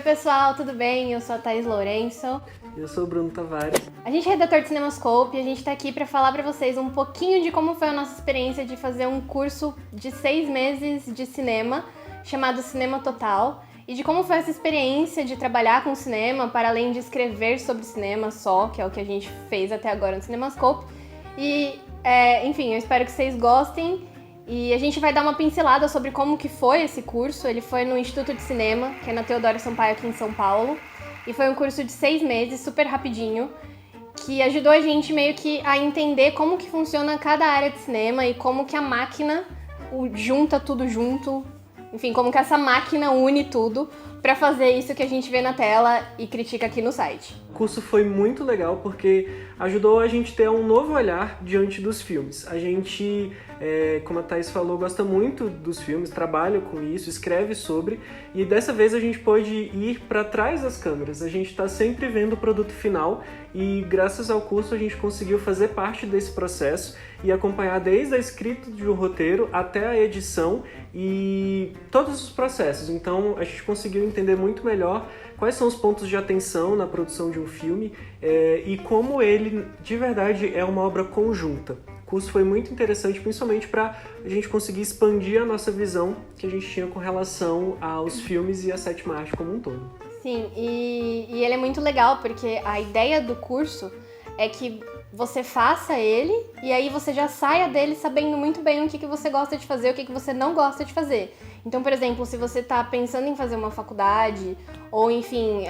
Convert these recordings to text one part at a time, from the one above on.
Oi pessoal, tudo bem? Eu sou a Thaís Lourenço. Eu sou o Bruno Tavares. A gente é redator de Cinemascope e a gente tá aqui pra falar pra vocês um pouquinho de como foi a nossa experiência de fazer um curso de 6 meses de cinema, chamado Cinema Total, e de como foi essa experiência de trabalhar com cinema, para além de escrever sobre cinema só, que é o que a gente fez até agora no Cinemascope. E, enfim, eu espero que vocês gostem. E a gente vai dar uma pincelada sobre como que foi esse curso. Ele foi no Instituto de Cinema, que é na Teodoro Sampaio aqui em São Paulo. E foi um curso de 6 meses, super rapidinho, que ajudou a gente meio que a entender como que funciona cada área de cinema e como que a máquina junta tudo junto. Enfim, como que essa máquina une tudo para fazer isso que a gente vê na tela e critica aqui no site. O curso foi muito legal porque ajudou a gente a ter um novo olhar diante dos filmes. A gente, como a Thaís falou, gosta muito dos filmes, trabalha com isso, escreve sobre, e dessa vez a gente pôde ir para trás das câmeras. A gente está sempre vendo o produto final e graças ao curso a gente conseguiu fazer parte desse processo e acompanhar desde a escrita de um roteiro até a edição e todos os processos. Então a gente conseguiu entender muito melhor quais são os pontos de atenção na produção de um filme e como ele, de verdade, é uma obra conjunta. O curso foi muito interessante, principalmente para a gente conseguir expandir a nossa visão que a gente tinha com relação aos filmes e à sétima arte como um todo. Sim, e ele é muito legal porque a ideia do curso é que você faça ele e aí você já saia dele sabendo muito bem o que você gosta de fazer, o que você não gosta de fazer. Então, por exemplo, se você tá pensando em fazer uma faculdade ou, enfim,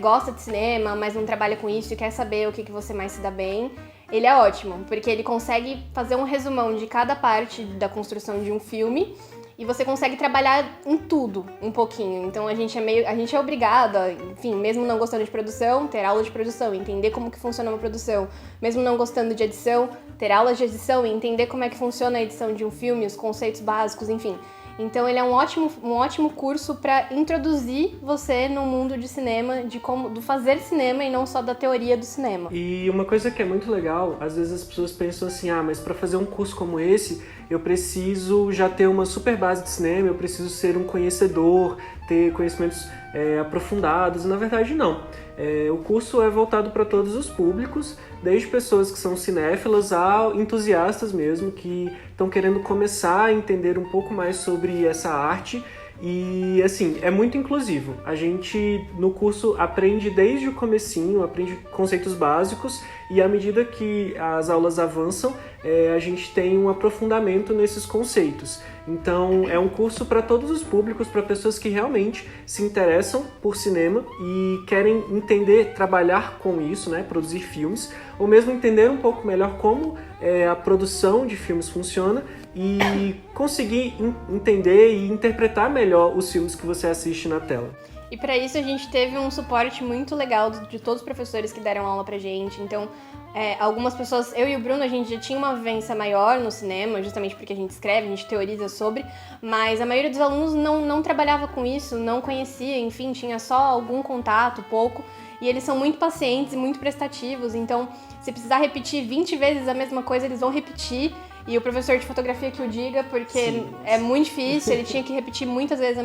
gosta de cinema, mas não trabalha com isso e quer saber o que você mais se dá bem, ele é ótimo, porque ele consegue fazer um resumão de cada parte da construção de um filme e você consegue trabalhar em tudo um pouquinho. Então a gente é obrigado, enfim, mesmo não gostando de produção, ter aula de produção, entender como que funciona uma produção. Mesmo não gostando de edição, ter aulas de edição e entender como é que funciona a edição de um filme, os conceitos básicos, enfim. Então ele é um ótimo curso para introduzir você no mundo de cinema, do fazer cinema e não só da teoria do cinema. E uma coisa que é muito legal, às vezes as pessoas pensam assim, mas para fazer um curso como esse, eu preciso já ter uma super base de cinema, eu preciso ser um conhecedor, ter conhecimentos aprofundados. Na verdade, não. O curso é voltado para todos os públicos, desde pessoas que são cinéfilas a entusiastas mesmo, que estão querendo começar a entender um pouco mais sobre essa arte. E, assim, é muito inclusivo. A gente, no curso, aprende desde o comecinho, aprende conceitos básicos e, à medida que as aulas avançam, a gente tem um aprofundamento nesses conceitos. Então, é um curso para todos os públicos, para pessoas que realmente se interessam por cinema e querem entender, trabalhar com isso, né, produzir filmes, ou mesmo entender um pouco melhor como a produção de filmes funciona e conseguir entender e interpretar melhor os filmes que você assiste na tela. E para isso a gente teve um suporte muito legal de todos os professores que deram aula pra gente. Então, algumas pessoas, eu e o Bruno, a gente já tinha uma vivência maior no cinema, justamente porque a gente escreve, a gente teoriza sobre, mas a maioria dos alunos não trabalhava com isso, não conhecia, enfim, tinha só algum contato, pouco, e eles são muito pacientes e muito prestativos, então se precisar repetir 20 vezes a mesma coisa, eles vão repetir. E o professor de fotografia que o diga, porque sim. É muito difícil, ele tinha que repetir muitas vezes as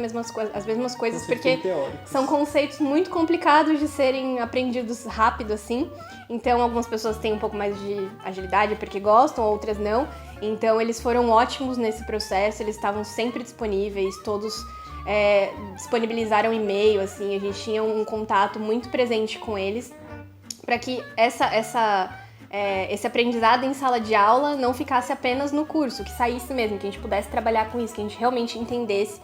mesmas coisas, porque são conceitos muito complicados de serem aprendidos rápido, assim. Então, algumas pessoas têm um pouco mais de agilidade porque gostam, outras não. Então, eles foram ótimos nesse processo, eles estavam sempre disponíveis, todos disponibilizaram e-mail, assim, a gente tinha um contato muito presente com eles, para que esse aprendizado em sala de aula não ficasse apenas no curso, que saísse mesmo, que a gente pudesse trabalhar com isso, que a gente realmente entendesse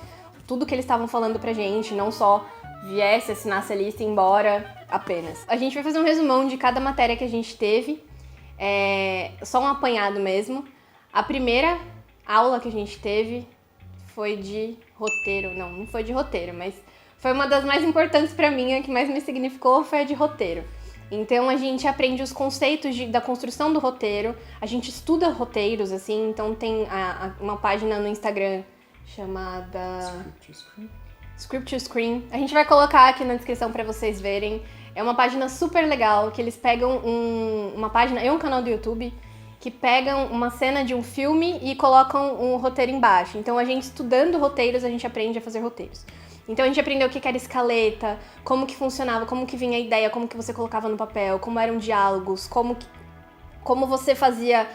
tudo que eles estavam falando pra gente, não só viesse, assinasse a lista e ir embora apenas. A gente vai fazer um resumão de cada matéria que a gente teve, só um apanhado mesmo. A primeira aula que a gente teve foi de roteiro, não foi de roteiro, mas foi uma das mais importantes pra mim, a que mais me significou foi a de roteiro. Então a gente aprende os conceitos da construção do roteiro, a gente estuda roteiros, assim, então tem uma página no Instagram chamada Script to Screen. A gente vai colocar aqui na descrição pra vocês verem. É uma página super legal, que eles pegam uma página e um canal do YouTube que pegam uma cena de um filme e colocam um roteiro embaixo. Então a gente estudando roteiros, a gente aprende a fazer roteiros. Então a gente aprendeu o que era escaleta, como que funcionava, como que vinha a ideia, como que você colocava no papel, como eram diálogos, como você fazia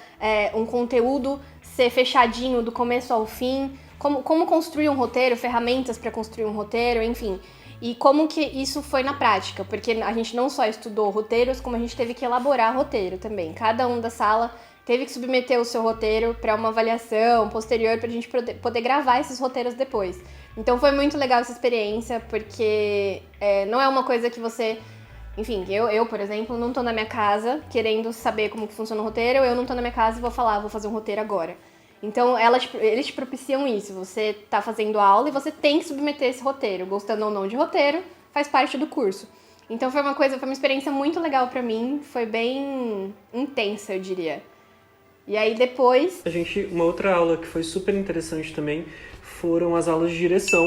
um conteúdo ser fechadinho do começo ao fim, como construir um roteiro, ferramentas para construir um roteiro, enfim. E como que isso foi na prática, porque a gente não só estudou roteiros, como a gente teve que elaborar roteiro também. Cada um da sala teve que submeter o seu roteiro para uma avaliação posterior para a gente poder gravar esses roteiros depois. Então foi muito legal essa experiência, porque não é uma coisa que você... Enfim, eu, por exemplo, não tô na minha casa querendo saber como que funciona o roteiro, eu não tô na minha casa e vou fazer um roteiro agora. Então, eles te propiciam isso. Você tá fazendo aula e você tem que submeter esse roteiro. Gostando ou não de roteiro, faz parte do curso. Então, foi uma experiência muito legal pra mim. Foi bem intensa, eu diria. E aí, depois... Uma outra aula que foi super interessante também foram as aulas de direção.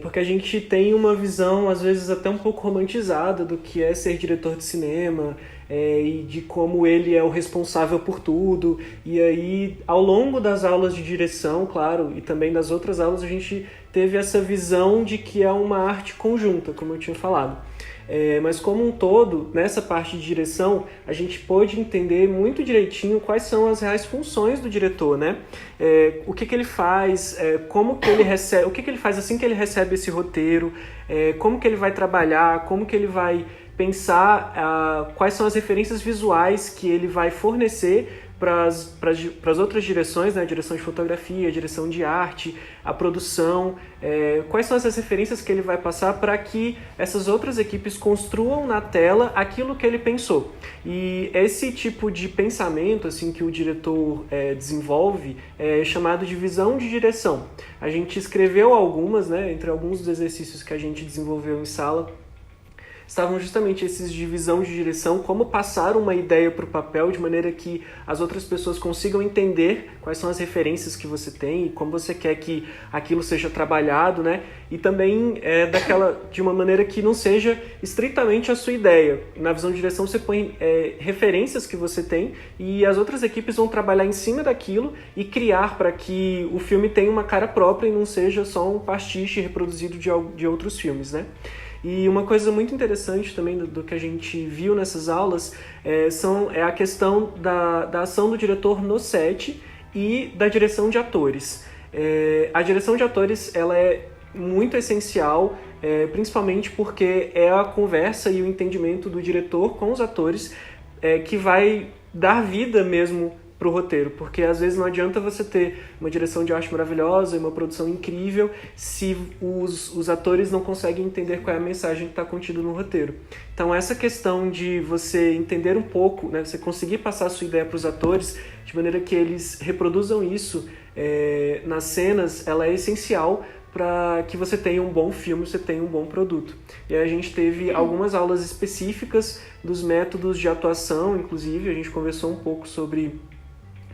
Porque a gente tem uma visão, às vezes, até um pouco romantizada do que é ser diretor de cinema, e de como ele é o responsável por tudo. E aí, ao longo das aulas de direção, claro, e também das outras aulas, a gente teve essa visão de que é uma arte conjunta, como eu tinha falado. Mas como um todo, nessa parte de direção, a gente pôde entender muito direitinho quais são as reais funções do diretor, né? O que ele faz, como que ele recebe, o que ele faz assim que ele recebe esse roteiro, como que ele vai trabalhar, como que ele vai pensar, quais são as referências visuais que ele vai fornecer para as outras direções, né? A direção de fotografia, a direção de arte, a produção, quais são essas referências que ele vai passar para que essas outras equipes construam na tela aquilo que ele pensou. E esse tipo de pensamento assim, que o diretor desenvolve é chamado de visão de direção. A gente escreveu algumas, né? Entre alguns dos exercícios que a gente desenvolveu em sala, estavam justamente esses de visão de direção, como passar uma ideia para o papel de maneira que as outras pessoas consigam entender quais são as referências que você tem e como você quer que aquilo seja trabalhado, né? E também de uma maneira que não seja estritamente a sua ideia. Na visão de direção você põe referências que você tem e as outras equipes vão trabalhar em cima daquilo e criar para que o filme tenha uma cara própria e não seja só um pastiche reproduzido de outros filmes, né? E uma coisa muito interessante também do que a gente viu nessas aulas é a questão da ação do diretor no set e da direção de atores. A direção de atores ela é muito essencial, principalmente porque é a conversa e o entendimento do diretor com os atores que vai dar vida mesmo para o roteiro, porque às vezes não adianta você ter uma direção de arte maravilhosa e uma produção incrível se os atores não conseguem entender qual é a mensagem que está contida no roteiro. Então essa questão de você entender um pouco, né, você conseguir passar a sua ideia para os atores de maneira que eles reproduzam isso nas cenas, ela é essencial para que você tenha um bom filme, você tenha um bom produto. E aí a gente teve algumas aulas específicas dos métodos de atuação, inclusive a gente conversou um pouco sobre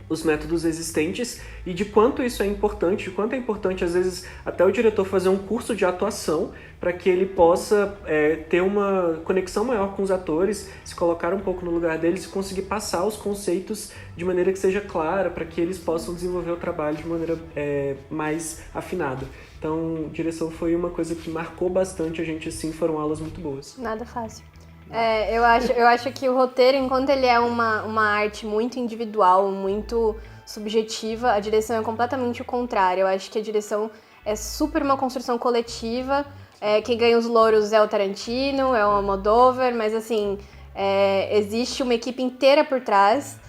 os métodos existentes e de quanto isso é importante, de quanto é importante, às vezes, até o diretor fazer um curso de atuação para que ele possa ter uma conexão maior com os atores, se colocar um pouco no lugar deles e conseguir passar os conceitos de maneira que seja clara, para que eles possam desenvolver o trabalho de maneira mais afinada. Então, direção foi uma coisa que marcou bastante a gente, assim, foram aulas muito boas. Nada fácil. Eu acho que o roteiro, enquanto ele é uma arte muito individual, muito subjetiva, a direção é completamente o contrário. Eu acho que a direção é super uma construção coletiva. Quem ganha os louros é o Tarantino, é o Almodóvar, mas assim, existe uma equipe inteira por trás.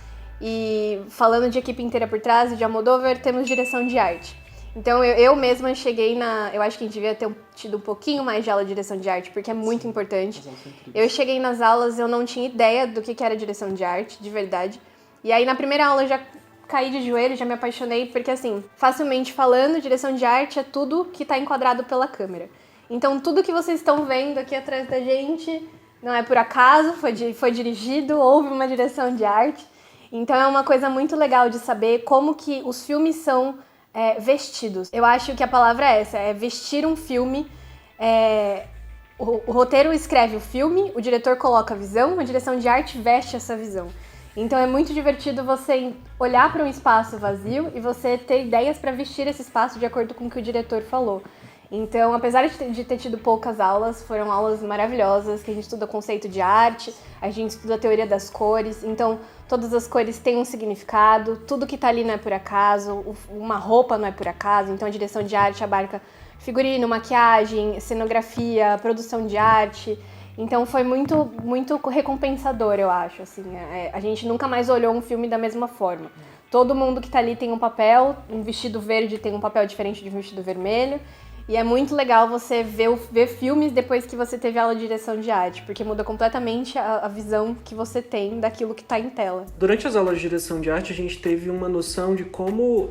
E falando de equipe inteira por trás e de Almodóvar, temos direção de arte. Então eu mesma cheguei eu acho que a gente devia ter tido um pouquinho mais de aula de direção de arte, porque é muito importante. Eu cheguei nas aulas, eu não tinha ideia do que era direção de arte, de verdade. E aí na primeira aula eu já caí de joelho, já me apaixonei, porque assim, facilmente falando, direção de arte é tudo que está enquadrado pela câmera. Então tudo que vocês estão vendo aqui atrás da gente não é por acaso, foi dirigido, houve uma direção de arte. Então é uma coisa muito legal de saber como que os filmes são vestidos. Eu acho que a palavra é essa, é vestir um filme. O roteiro escreve o filme, o diretor coloca a visão, a direção de arte veste essa visão. Então é muito divertido você olhar para um espaço vazio e você ter ideias para vestir esse espaço de acordo com o que o diretor falou. Então, apesar de ter tido poucas aulas, foram aulas maravilhosas, que a gente estuda conceito de arte, a gente estuda a teoria das cores, então todas as cores têm um significado, tudo que tá ali não é por acaso, uma roupa não é por acaso, então a direção de arte abarca figurino, maquiagem, cenografia, produção de arte. Então foi muito, muito recompensador, eu acho, assim. A gente nunca mais olhou um filme da mesma forma. Todo mundo que tá ali tem um papel, um vestido verde tem um papel diferente de um vestido vermelho. E é muito legal você ver filmes depois que você teve aula de direção de arte, porque muda completamente a visão que você tem daquilo que tá em tela. Durante as aulas de direção de arte, a gente teve uma noção de como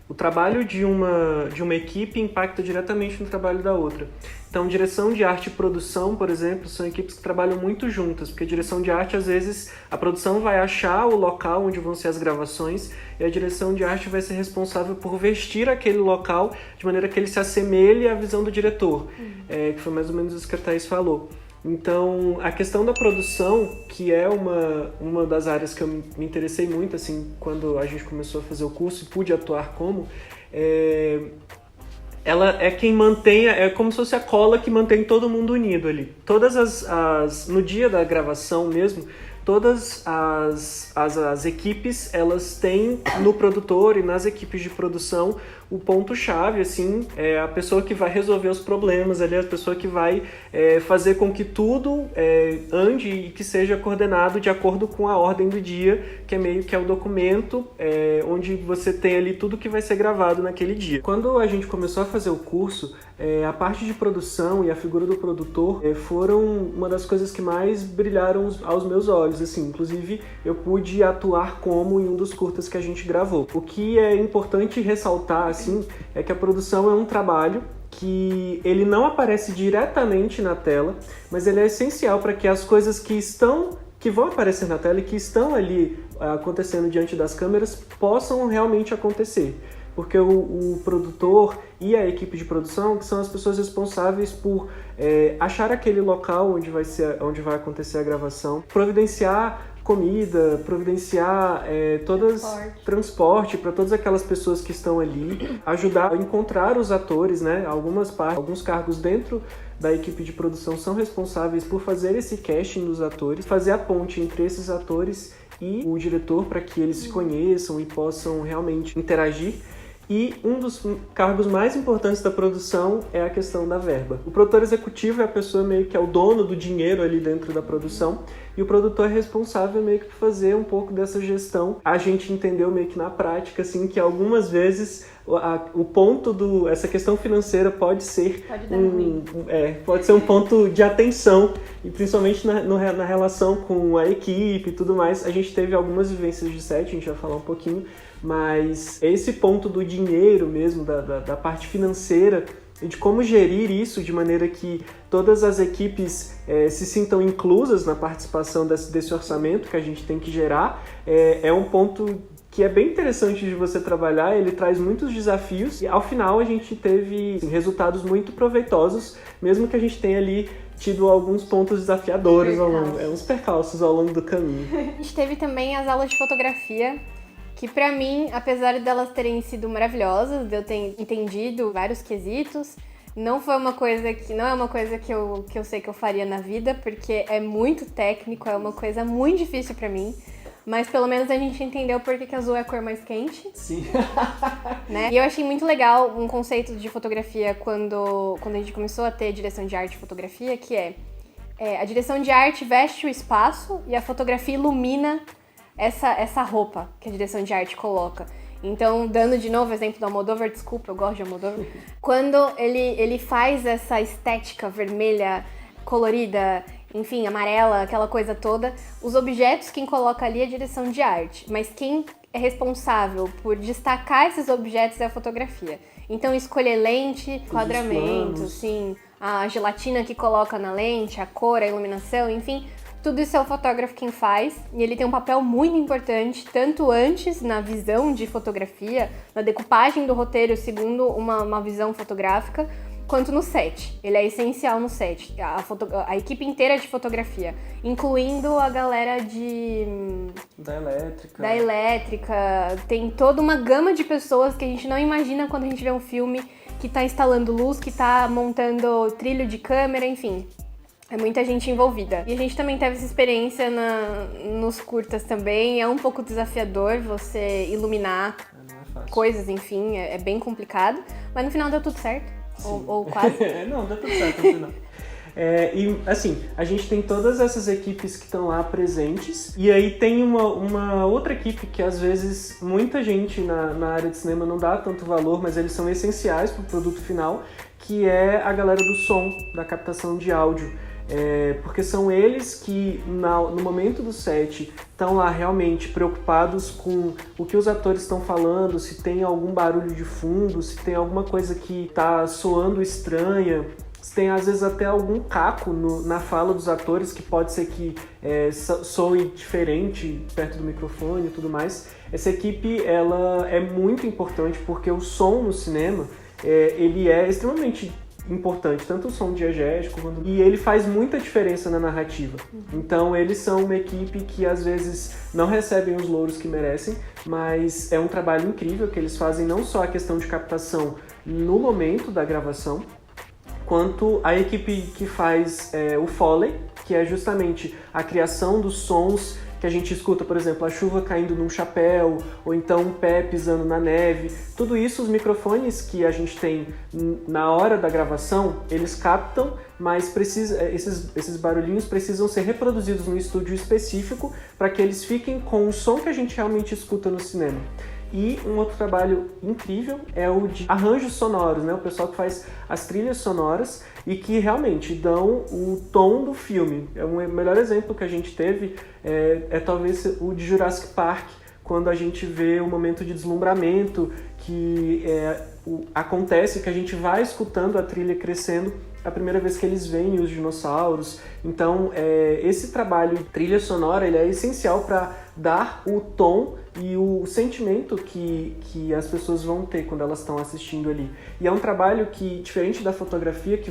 o trabalho de uma equipe impacta diretamente no trabalho da outra. Então, direção de arte e produção, por exemplo, são equipes que trabalham muito juntas, porque direção de arte, às vezes, a produção vai achar o local onde vão ser as gravações e a direção de arte vai ser responsável por vestir aquele local de maneira que ele se assemelhe à visão do diretor, que foi mais ou menos isso que a Thaís falou. Então, a questão da produção, que é uma das áreas que eu me interessei muito, assim, quando a gente começou a fazer o curso e pude atuar como, ela é quem mantém, é como se fosse a cola que mantém todo mundo unido ali. No dia da gravação mesmo, todas as equipes, elas têm no produtor e nas equipes de produção o ponto-chave, assim, é a pessoa que vai resolver os problemas ali, a pessoa que vai fazer com que tudo ande e que seja coordenado de acordo com a ordem do dia, que é meio que é o documento onde você tem ali tudo que vai ser gravado naquele dia. Quando a gente começou a fazer o curso, a parte de produção e a figura do produtor foram uma das coisas que mais brilharam aos meus olhos, assim, inclusive eu pude atuar como em um dos curtas que a gente gravou. O que é importante ressaltar, assim, é que a produção é um trabalho que ele não aparece diretamente na tela, mas ele é essencial para que as coisas que vão aparecer na tela e que estão ali acontecendo diante das câmeras possam realmente acontecer. Porque o produtor e a equipe de produção, que são as pessoas responsáveis por achar aquele local onde vai acontecer a gravação, providenciar comida, providenciar transporte para todas aquelas pessoas que estão ali, ajudar a encontrar os atores, né? Alguns cargos dentro da equipe de produção são responsáveis por fazer esse casting dos atores, fazer a ponte entre esses atores e o diretor para que eles se conheçam e possam realmente interagir. E um dos cargos mais importantes da produção é a questão da verba. O produtor executivo é a pessoa meio que é o dono do dinheiro ali dentro da produção e o produtor é responsável meio que por fazer um pouco dessa gestão. A gente entendeu meio que na prática, assim, que algumas vezes o ponto essa questão financeira pode ser um ponto de atenção e principalmente na relação com a equipe e tudo mais. A gente teve algumas vivências de set, a gente vai falar um pouquinho, mas esse ponto do dinheiro mesmo, da parte financeira e de como gerir isso de maneira que todas as equipes se sintam inclusas na participação desse orçamento que a gente tem que gerar, é um ponto que é bem interessante de você trabalhar, ele traz muitos desafios e ao final a gente teve resultados muito proveitosos, mesmo que a gente tenha ali tido alguns pontos desafiadores uns percalços ao longo do caminho. A gente teve também as aulas de fotografia, que pra mim, apesar delas terem sido maravilhosas, de eu ter entendido vários quesitos, não é uma coisa que eu sei que eu faria na vida, porque é muito técnico, é uma coisa muito difícil pra mim. Mas pelo menos a gente entendeu por que azul é a cor mais quente. Sim. Né? E eu achei muito legal um conceito de fotografia quando a gente começou a ter direção de arte e fotografia, que a direção de arte veste o espaço e a fotografia ilumina essa roupa que a direção de arte coloca. Então, dando de novo o exemplo do Almodóvar, desculpa, eu gosto de Almodóvar. Quando ele faz essa estética vermelha, colorida, enfim, amarela, aquela coisa toda, os objetos quem coloca ali é a direção de arte, mas quem é responsável por destacar esses objetos é a fotografia. Então, escolher lente, quadramento, sim, a gelatina que coloca na lente, a cor, a iluminação, enfim, tudo isso é o fotógrafo quem faz, e ele tem um papel muito importante, tanto antes na visão de fotografia, na decupagem do roteiro segundo uma visão fotográfica, quanto no set. Ele é essencial no set, a equipe inteira de fotografia, incluindo a galera da elétrica. Tem toda uma gama de pessoas que a gente não imagina quando a gente vê um filme que tá instalando luz, que tá montando trilho de câmera, enfim. É muita gente envolvida. E a gente também teve essa experiência nos curtas também. É um pouco desafiador você iluminar coisas, enfim, é bem complicado. Mas no final deu tudo certo. Ou quase. Não, deu tudo certo no final. E assim, a gente tem todas essas equipes que estão lá presentes, e aí tem uma outra equipe que às vezes muita gente na área de cinema não dá tanto valor, mas eles são essenciais para o produto final, que é a galera do som, da captação de áudio. Porque são eles que no momento do set estão lá realmente preocupados com o que os atores estão falando, se tem algum barulho de fundo, se tem alguma coisa que está soando estranha, se tem às vezes até algum caco na fala dos atores que pode ser que soe diferente perto do microfone e tudo mais. Essa equipe ela é muito importante porque o som no cinema ele é extremamente importante, tanto o som diegético e ele faz muita diferença na narrativa. Então eles são uma equipe que às vezes não recebem os louros que merecem, mas é um trabalho incrível que eles fazem, não só a questão de captação no momento da gravação, quanto a equipe que faz o Foley, que é justamente a criação dos sons que a gente escuta, por exemplo, a chuva caindo num chapéu, ou então um pé pisando na neve. Tudo isso, os microfones que a gente tem na hora da gravação, eles captam, mas esses barulhinhos precisam ser reproduzidos no estúdio específico para que eles fiquem com o som que a gente realmente escuta no cinema. E um outro trabalho incrível é o de arranjos sonoros, né? O pessoal que faz as trilhas sonoras e que realmente dão o tom do filme. O melhor exemplo que a gente teve talvez o de Jurassic Park, quando a gente vê o momento de deslumbramento que acontece, que a gente vai escutando a trilha crescendo a primeira vez que eles veem os dinossauros. Então, esse trabalho de trilha sonora ele é essencial para dar o tom e o sentimento que as pessoas vão ter quando elas estão assistindo ali. E é um trabalho que, diferente da fotografia, que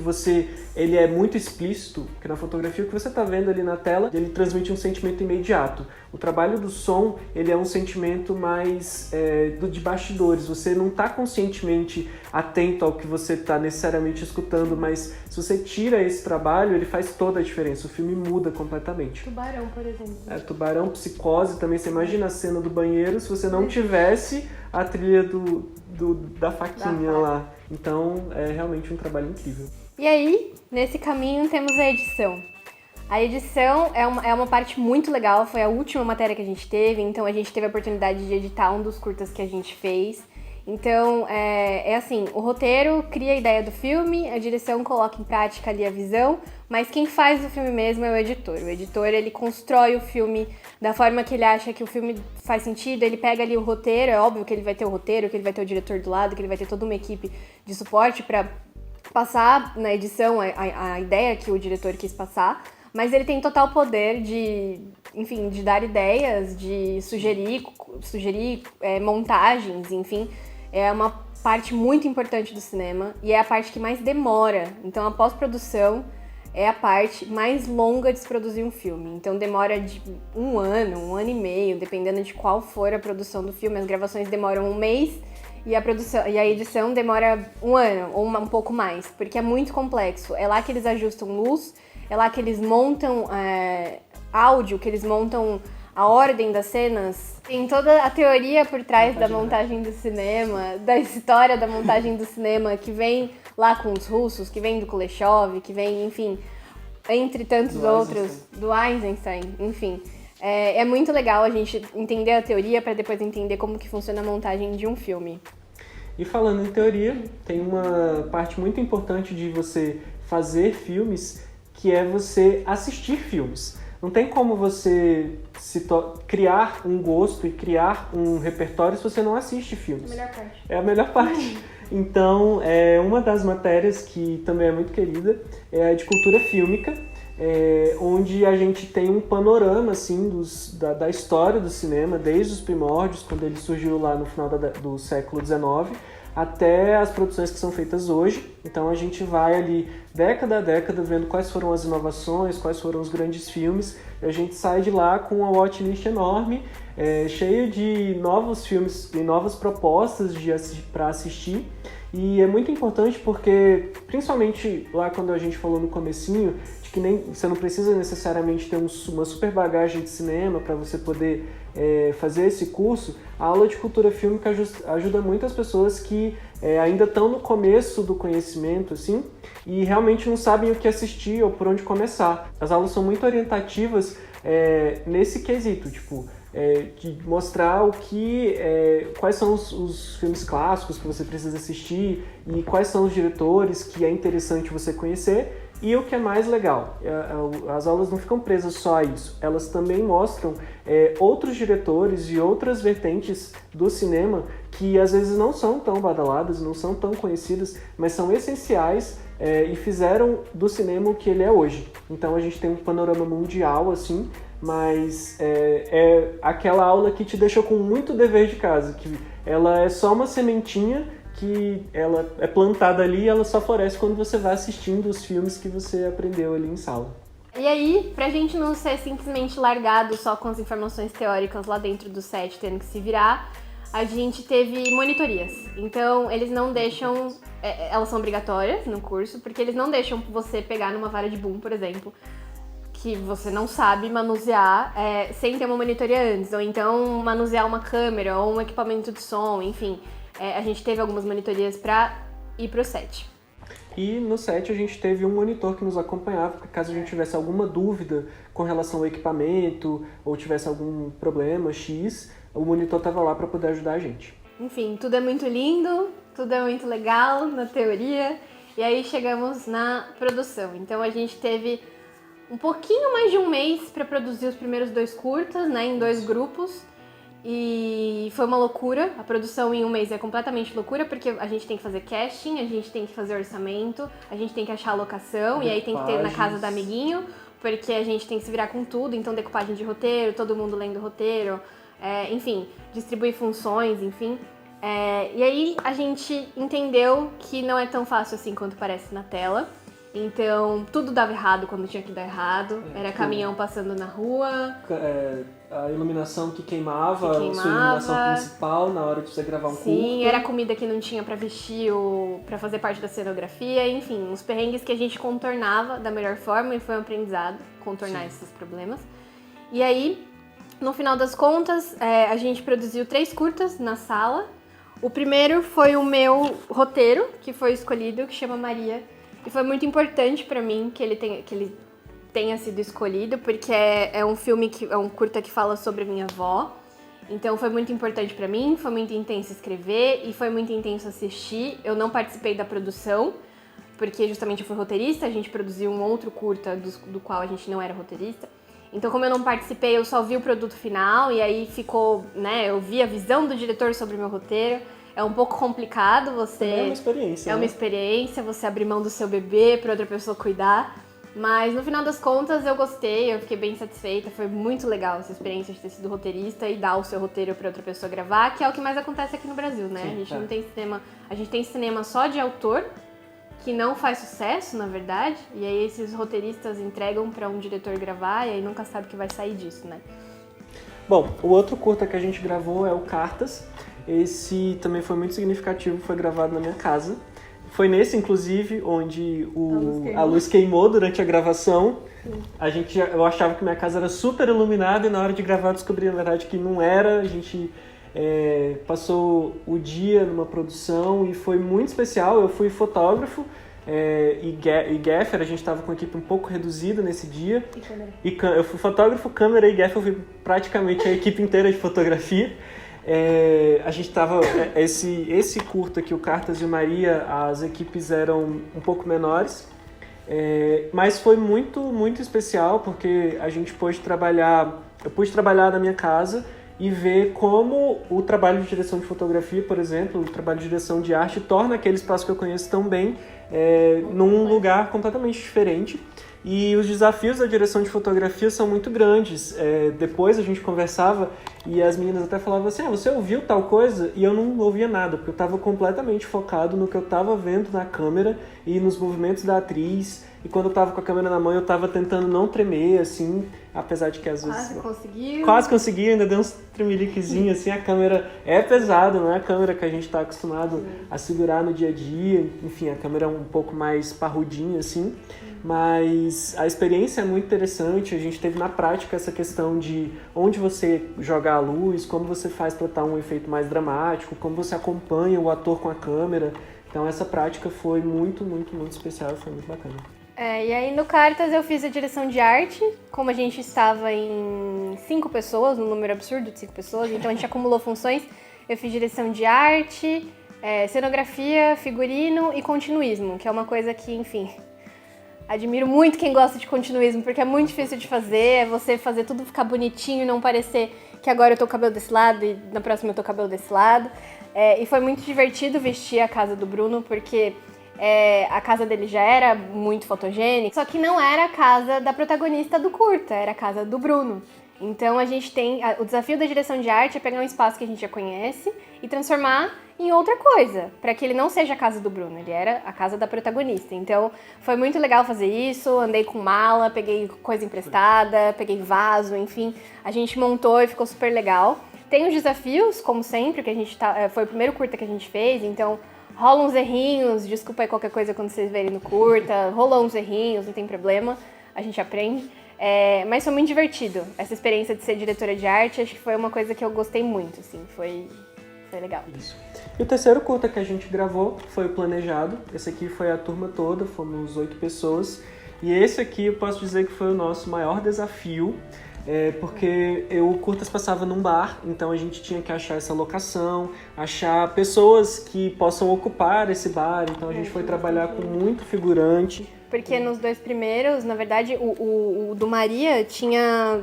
ele é muito explícito, que na fotografia o que você está vendo ali na tela, ele transmite um sentimento imediato. O trabalho do som, ele é um sentimento mais de bastidores. Você não está conscientemente atento ao que você está necessariamente escutando, mas se você tira esse trabalho, ele faz toda a diferença. O filme muda completamente. Tubarão, por exemplo. Tubarão, Psicose também. Você imagina a cena do banheiro se você não tivesse a trilha da faquinha lá. Então, é realmente um trabalho incrível. E aí, nesse caminho, temos a edição. A edição é uma parte muito legal, foi a última matéria que a gente teve, então a gente teve a oportunidade de editar um dos curtas que a gente fez. Então, assim, o roteiro cria a ideia do filme, a direção coloca em prática ali a visão, mas quem faz o filme mesmo é o editor. O editor, ele constrói o filme da forma que ele acha que o filme faz sentido, ele pega ali o roteiro, é óbvio que ele vai ter o roteiro, que ele vai ter o diretor do lado, que ele vai ter toda uma equipe de suporte para passar na edição a ideia que o diretor quis passar, mas ele tem total poder de dar ideias, de sugerir montagens, enfim. É uma parte muito importante do cinema e é a parte que mais demora. Então, a pós-produção é a parte mais longa de se produzir um filme. Então, demora de um ano e meio, dependendo de qual for a produção do filme. As gravações demoram um mês e a edição demora um ano ou um pouco mais, porque é muito complexo. É lá que eles ajustam luz, é lá que eles montam áudio, que eles montam a ordem das cenas. Tem toda a teoria por trás da montagem do cinema, da história da montagem do cinema, que vem lá com os russos, que vem do Kuleshov, que vem, enfim, entre tantos outros, do Eisenstein, enfim. É muito legal a gente entender a teoria para depois entender como que funciona a montagem de um filme. E falando em teoria, tem uma parte muito importante de você fazer filmes, que é você assistir filmes. Não tem como você criar um gosto e criar um repertório se você não assiste filmes. É a melhor parte. É a melhor parte. Então, uma das matérias que também é muito querida é a de cultura fílmica, onde a gente tem um panorama assim, da história do cinema, desde os primórdios, quando ele surgiu lá no final do século XIX, até as produções que são feitas hoje. Então a gente vai ali década a década vendo quais foram as inovações, quais foram os grandes filmes, e a gente sai de lá com uma watchlist enorme, cheia de novos filmes e novas propostas para assistir. E é muito importante porque, principalmente lá quando a gente falou no comecinho, de que você não precisa necessariamente ter uma super bagagem de cinema para você poder fazer esse curso, a aula de cultura fílmica ajuda muitas pessoas que ainda estão no começo do conhecimento, assim, e realmente não sabem o que assistir ou por onde começar. As aulas são muito orientativas nesse quesito, tipo, de mostrar quais são os filmes clássicos que você precisa assistir e quais são os diretores que é interessante você conhecer. E o que é mais legal, as aulas não ficam presas só a isso, elas também mostram outros diretores e outras vertentes do cinema que às vezes não são tão badaladas, não são tão conhecidas, mas são essenciais e fizeram do cinema o que ele é hoje. Então a gente tem um panorama mundial, assim, mas é aquela aula que te deixou com muito dever de casa, que ela é só uma sementinha que ela é plantada ali e ela só floresce quando você vai assistindo os filmes que você aprendeu ali em sala. E aí, pra gente não ser simplesmente largado só com as informações teóricas lá dentro do set, tendo que se virar, a gente teve monitorias. Então, eles não deixam... elas são obrigatórias no curso, porque eles não deixam você pegar numa vara de boom, por exemplo, que você não sabe manusear sem ter uma monitoria antes. Ou então, manusear uma câmera ou um equipamento de som, enfim. A gente teve algumas monitorias para ir pro set. E no set a gente teve um monitor que nos acompanhava, caso a gente tivesse alguma dúvida com relação ao equipamento ou tivesse algum problema X, o monitor estava lá para poder ajudar a gente. Enfim, tudo é muito lindo, tudo é muito legal na teoria, e aí chegamos na produção. Então a gente teve um pouquinho mais de um mês para produzir os primeiros 2 curtas, né, em 2 grupos. E foi uma loucura, a produção em um mês é completamente loucura, porque a gente tem que fazer casting, a gente tem que fazer orçamento, a gente tem que achar a locação, e aí tem que ter na casa do amiguinho, porque a gente tem que se virar com tudo, então decupagem de roteiro, todo mundo lendo roteiro, enfim, distribuir funções, enfim. E aí a gente entendeu que não é tão fácil assim quanto parece na tela. Então, tudo dava errado quando tinha que dar errado. Era caminhão passando na rua. A iluminação que queimava, a sua iluminação principal na hora de você gravar um curta. Sim, era comida que não tinha pra vestir ou pra fazer parte da cenografia. Enfim, os perrengues que a gente contornava da melhor forma e foi um aprendizado contornar esses problemas. E aí, no final das contas, a gente produziu 3 curtas na sala. O primeiro foi o meu roteiro, que foi escolhido, que chama Maria. E foi muito importante pra mim que ele tenha sido escolhido, porque é um filme é um curta que fala sobre a minha avó. Então foi muito importante pra mim, foi muito intenso escrever e foi muito intenso assistir. Eu não participei da produção, porque justamente eu fui roteirista, a gente produziu um outro curta do qual a gente não era roteirista. Então, como eu não participei, eu só vi o produto final e aí ficou, né, eu vi a visão do diretor sobre o meu roteiro. É um pouco complicado você... É uma experiência, uma experiência, você abrir mão do seu bebê para outra pessoa cuidar. Mas, no final das contas, eu gostei, eu fiquei bem satisfeita. Foi muito legal essa experiência de ter sido roteirista e dar o seu roteiro para outra pessoa gravar, que é o que mais acontece aqui no Brasil, né? Sim, a gente não tem cinema... A gente tem cinema só de autor, que não faz sucesso, na verdade. E aí, esses roteiristas entregam para um diretor gravar e aí nunca sabe o que vai sair disso, né? Bom, o outro curta que a gente gravou é o Cartas. Esse também foi muito significativo, foi gravado na minha casa. Foi nesse, inclusive, onde a luz queimou durante a gravação. Eu achava que minha casa era super iluminada e na hora de gravar eu descobri, na verdade, que não era. A gente passou o dia numa produção e foi muito especial. Eu fui fotógrafo e gaffer, a gente estava com a equipe um pouco reduzida nesse dia. E câmera. Eu fui fotógrafo, câmera e gaffer, eu fui praticamente a equipe inteira de fotografia. A gente tava... Esse curta aqui, o Cartas e o Maria, as equipes eram um pouco menores, mas foi muito, muito especial porque a gente pôde trabalhar... Eu pude trabalhar na minha casa e ver como o trabalho de direção de fotografia, por exemplo, o trabalho de direção de arte torna aquele espaço que eu conheço tão bem num lugar completamente diferente. E os desafios da direção de fotografia são muito grandes. Depois a gente conversava e as meninas até falavam assim, você ouviu tal coisa? E eu não ouvia nada, porque eu estava completamente focado no que eu estava vendo na câmera e nos movimentos da atriz e quando eu tava com a câmera na mão eu tava tentando não tremer, assim, apesar de que às vezes... Quase conseguiu. Quase consegui, ainda deu uns tremeliquezinhos, assim, a câmera é pesada, não é a câmera que a gente tá acostumado a segurar no dia a dia, enfim, a câmera é um pouco mais parrudinha, assim, mas a experiência é muito interessante, a gente teve na prática essa questão de onde você joga a luz, como você faz para dar um efeito mais dramático, como você acompanha o ator com a câmera, então essa prática foi muito, muito, muito especial, foi muito bacana. E aí no Cartas eu fiz a direção de arte, como a gente estava em 5 pessoas, um número absurdo de 5 pessoas, então a gente acumulou funções, eu fiz direção de arte, cenografia, figurino e continuismo, que é uma coisa que, enfim, admiro muito quem gosta de continuismo, porque é muito difícil de fazer, é você fazer tudo ficar bonitinho e não parecer que agora eu tô com o cabelo desse lado e na próxima eu tô com o cabelo desse lado. E foi muito divertido vestir a casa do Bruno, porque a casa dele já era muito fotogênica, só que não era a casa da protagonista do curta, era a casa do Bruno. Então a gente tem... O desafio da direção de arte é pegar um espaço que a gente já conhece e transformar em outra coisa, para que ele não seja a casa do Bruno, ele era a casa da protagonista. Então foi muito legal fazer isso, andei com mala, peguei coisa emprestada, peguei vaso, enfim, a gente montou e ficou super legal. Tem os desafios, como sempre, que a gente foi o primeiro curta que a gente fez, então rola uns errinhos, desculpa aí qualquer coisa quando vocês verem no curta, rolou uns errinhos, não tem problema, a gente aprende. Mas foi muito divertido, essa experiência de ser diretora de arte, acho que foi uma coisa que eu gostei muito, assim, foi legal. Isso. E o terceiro curta que a gente gravou foi o Planejado, esse aqui foi a turma toda, fomos 8 pessoas, e esse aqui eu posso dizer que foi o nosso maior desafio, porque o curtas passava num bar, então a gente tinha que achar essa locação, achar pessoas que possam ocupar esse bar, então a gente foi trabalhar com muito figurante. Porque nos 2 primeiros, na verdade, o do Maria tinha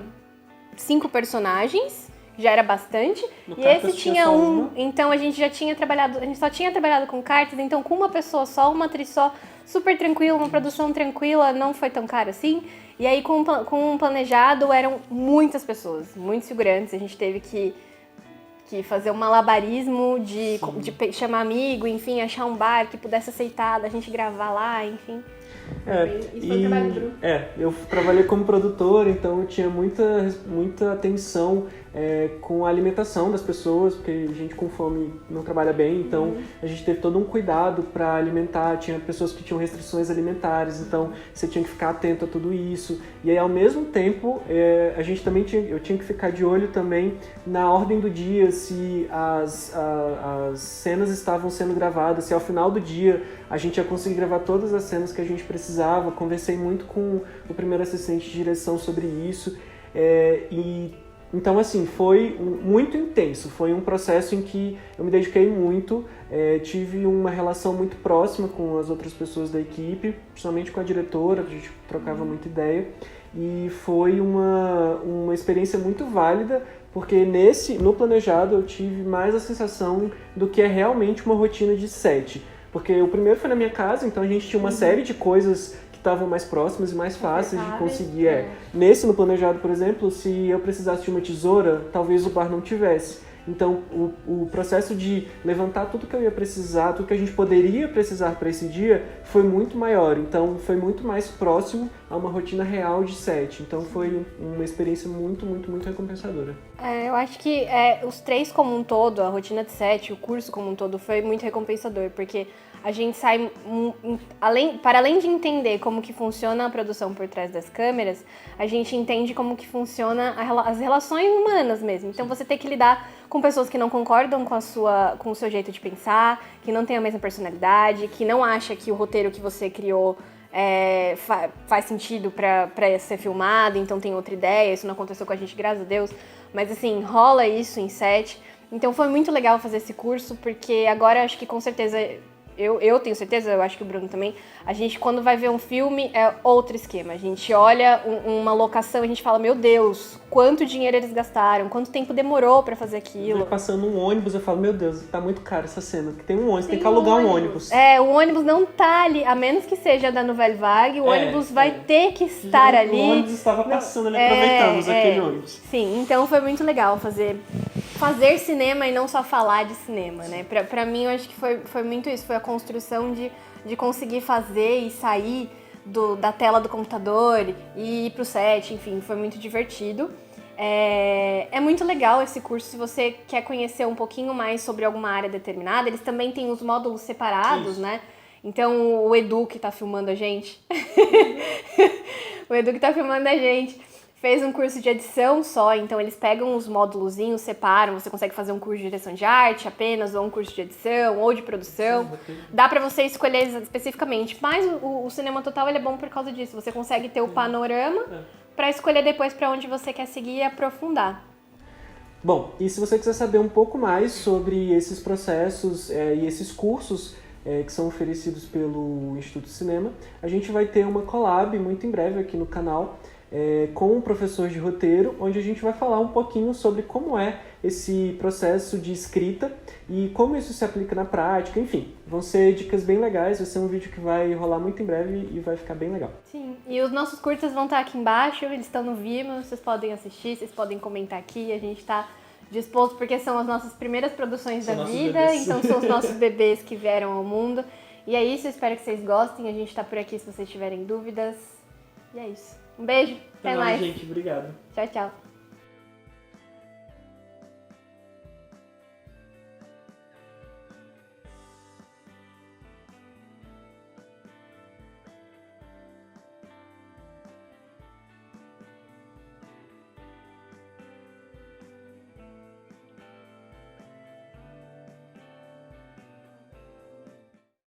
5 personagens, já era bastante, No e Cartas esse tinha só um, uma. então a gente só tinha trabalhado com cartas, então com uma pessoa só, uma atriz só, super tranquila, uma produção tranquila, não foi tão caro assim. E aí com um planejado eram muitas pessoas, muitos figurantes, a gente teve que fazer um malabarismo de chamar amigo, enfim, achar um bar que pudesse aceitar, da gente gravar lá, enfim. Isso foi o trabalho do Bruno. Eu trabalhei como produtor, então eu tinha muita atenção com a alimentação das pessoas, porque gente com fome não trabalha bem, então a gente teve todo um cuidado para alimentar, tinha pessoas que tinham restrições alimentares, então você tinha que ficar atento a tudo isso. E aí, ao mesmo tempo, a gente também eu tinha que ficar de olho também na ordem do dia, se as cenas estavam sendo gravadas, se ao final do dia a gente ia conseguir gravar todas as cenas que a gente precisava. Conversei muito com o primeiro assistente de direção sobre isso, então, assim, foi muito intenso, foi um processo em que eu me dediquei muito, tive uma relação muito próxima com as outras pessoas da equipe, principalmente com a diretora, a gente trocava muita ideia, e foi uma experiência muito válida, porque no planejado eu tive mais a sensação do que é realmente uma rotina de set, porque o primeiro foi na minha casa, então a gente tinha uma série de coisas estavam mais próximas e mais fáceis de conseguir. Nesse, no planejado, por exemplo, se eu precisasse de uma tesoura, talvez o bar não tivesse. Então, o processo de levantar tudo que eu ia precisar, tudo que a gente poderia precisar para esse dia, foi muito maior. Então, foi muito mais próximo a uma rotina real de set. Então, foi uma experiência muito, muito, muito recompensadora. Eu acho que os 3 como um todo, a rotina de set, o curso como um todo, foi muito recompensador, porque a gente sai, para além de entender como que funciona a produção por trás das câmeras, a gente entende como que funciona as relações humanas mesmo. Então você tem que lidar com pessoas que não concordam com o seu jeito de pensar, que não têm a mesma personalidade, que não acham que o roteiro que você criou faz sentido pra ser filmado, então tem outra ideia. Isso não aconteceu com a gente, graças a Deus, mas assim, rola isso em set. Então foi muito legal fazer esse curso, porque agora acho que com certeza... Eu tenho certeza, eu acho que o Bruno também, a gente quando vai ver um filme é outro esquema. A gente olha uma locação e a gente fala, meu Deus, quanto dinheiro eles gastaram, quanto tempo demorou pra fazer aquilo. Passando um ônibus, eu falo, meu Deus, tá muito caro essa cena, porque tem um ônibus, tem que alugar um ônibus. O ônibus não tá ali, a menos que seja da Nouvelle Vague, o ônibus vai ter que estar ali. O ônibus estava passando ali, aproveitamos aquele ônibus. Sim, então foi muito legal fazer cinema e não só falar de cinema, né? Pra mim, eu acho que foi muito isso, foi a construção de conseguir fazer e sair da tela do computador e ir pro set, enfim, foi muito divertido. É muito legal esse curso se você quer conhecer um pouquinho mais sobre alguma área determinada. Eles também têm os módulos separados, né? Então o Edu que tá filmando a gente, o Edu que tá filmando a gente fez um curso de edição só, então eles pegam os módulozinhos, separam, você consegue fazer um curso de direção de arte apenas, ou um curso de edição, ou de produção. Dá pra você escolher especificamente, mas o Cinema Total ele é bom por causa disso, você consegue ter o panorama pra escolher depois pra onde você quer seguir e aprofundar. Bom, e se você quiser saber um pouco mais sobre esses processos e esses cursos que são oferecidos pelo Instituto de Cinema, a gente vai ter uma collab muito em breve aqui no canal, com um professor de roteiro, onde a gente vai falar um pouquinho sobre como é esse processo de escrita e como isso se aplica na prática, enfim. Vão ser dicas bem legais, vai ser um vídeo que vai rolar muito em breve e vai ficar bem legal. Sim, e os nossos curtas vão estar aqui embaixo, eles estão no Vimeo, vocês podem assistir, vocês podem comentar aqui, a gente está disposto porque são as nossas primeiras produções da vida, bebês. Então são os nossos bebês que vieram ao mundo. E é isso, eu espero que vocês gostem, a gente está por aqui se vocês tiverem dúvidas. E é isso. Um beijo, até mais. Gente, obrigado. Tchau, tchau.